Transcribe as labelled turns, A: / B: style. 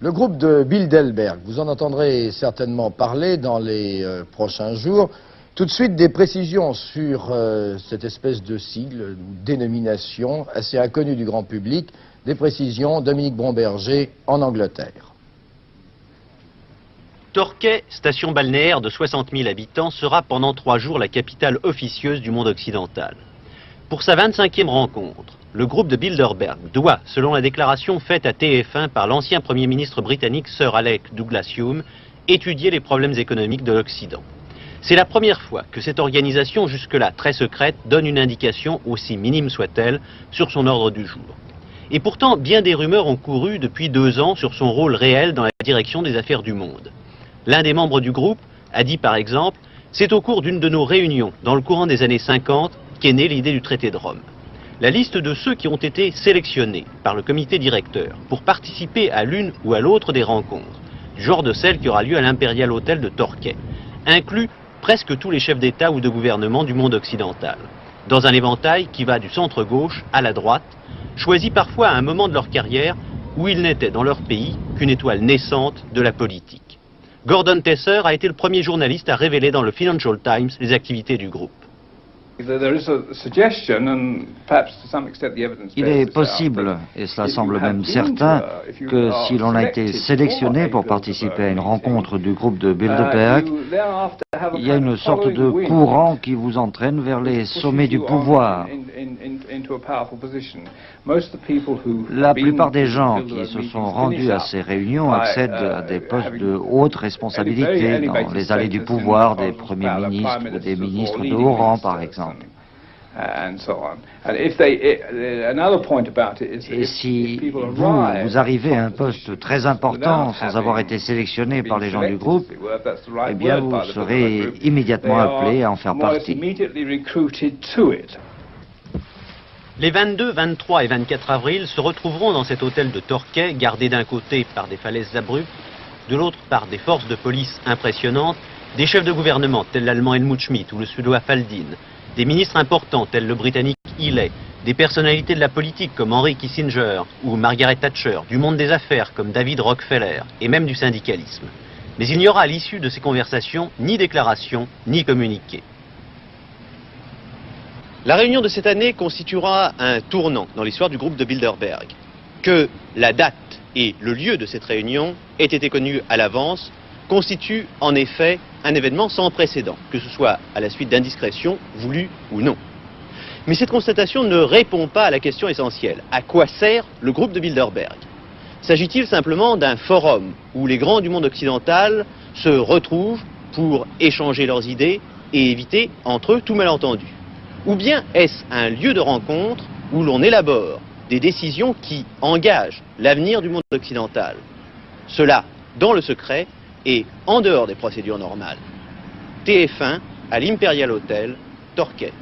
A: Le groupe de Bilderberg, vous en entendrez certainement parler dans les prochains jours. Tout de suite, des précisions sur cette espèce de sigle ou dénomination assez inconnue du grand public. Des précisions, Dominique Bromberger en Angleterre.
B: Torquay, station balnéaire de 60 000 habitants, sera pendant 3 jours la capitale officieuse du monde occidental. Pour sa 25e rencontre, le groupe de Bilderberg doit, selon la déclaration faite à TF1 par l'ancien Premier ministre britannique Sir Alec Douglas-Home, étudier les problèmes économiques de l'Occident. C'est la première fois que cette organisation, jusque-là très secrète, donne une indication, aussi minime soit-elle, sur son ordre du jour. Et pourtant, bien des rumeurs ont couru depuis 2 ans sur son rôle réel dans la direction des affaires du monde. L'un des membres du groupe a dit par exemple « C'est au cours d'une de nos réunions, dans le courant des années 50, qu'est née l'idée du traité de Rome ». La liste de ceux qui ont été sélectionnés par le comité directeur pour participer à l'une ou à l'autre des rencontres, du genre de celle qui aura lieu à l'Imperial Hotel de Torquay, inclut presque tous les chefs d'État ou de gouvernement du monde occidental, dans un éventail qui va du centre-gauche à la droite, choisis parfois à un moment de leur carrière où ils n'étaient dans leur pays qu'une étoile naissante de la politique. Gordon Tesser a été le premier journaliste à révéler dans le Financial Times les activités du groupe.
C: Il est possible, et cela semble même certain, que si l'on a été sélectionné pour participer à une rencontre du groupe de Bilderberg, il y a une sorte de courant qui vous entraîne vers les sommets du pouvoir. La plupart des gens qui se sont rendus à ces réunions accèdent à des postes de haute responsabilité dans les allées du pouvoir des premiers ministres ou des ministres de haut rang, par exemple. Et si vous arrivez à un poste très important sans avoir été sélectionné par les gens du groupe, eh bien vous serez immédiatement appelé à en faire partie.
B: Les 22, 23 et 24 avril se retrouveront dans cet hôtel de Torquay, gardé d'un côté par des falaises abruptes, de l'autre par des forces de police impressionnantes, des chefs de gouvernement tels l'allemand Helmut Schmidt ou le suédois Faldin, des ministres importants tels le britannique Healey, des personnalités de la politique comme Henry Kissinger ou Margaret Thatcher, du monde des affaires comme David Rockefeller et même du syndicalisme. Mais il n'y aura à l'issue de ces conversations ni déclaration ni communiqué. La réunion de cette année constituera un tournant dans l'histoire du groupe de Bilderberg. Que la date et le lieu de cette réunion aient été connus à l'avance constitue en effet un événement sans précédent, que ce soit à la suite d'indiscrétions voulues ou non. Mais cette constatation ne répond pas à la question essentielle. À quoi sert le groupe de Bilderberg? S'agit-il simplement d'un forum où les grands du monde occidental se retrouvent pour échanger leurs idées et éviter entre eux tout malentendu? Ou bien est-ce un lieu de rencontre où l'on élabore des décisions qui engagent l'avenir du monde occidental? Cela dans le secret et en dehors des procédures normales. TF1 à l'Imperial Hotel, Torquay.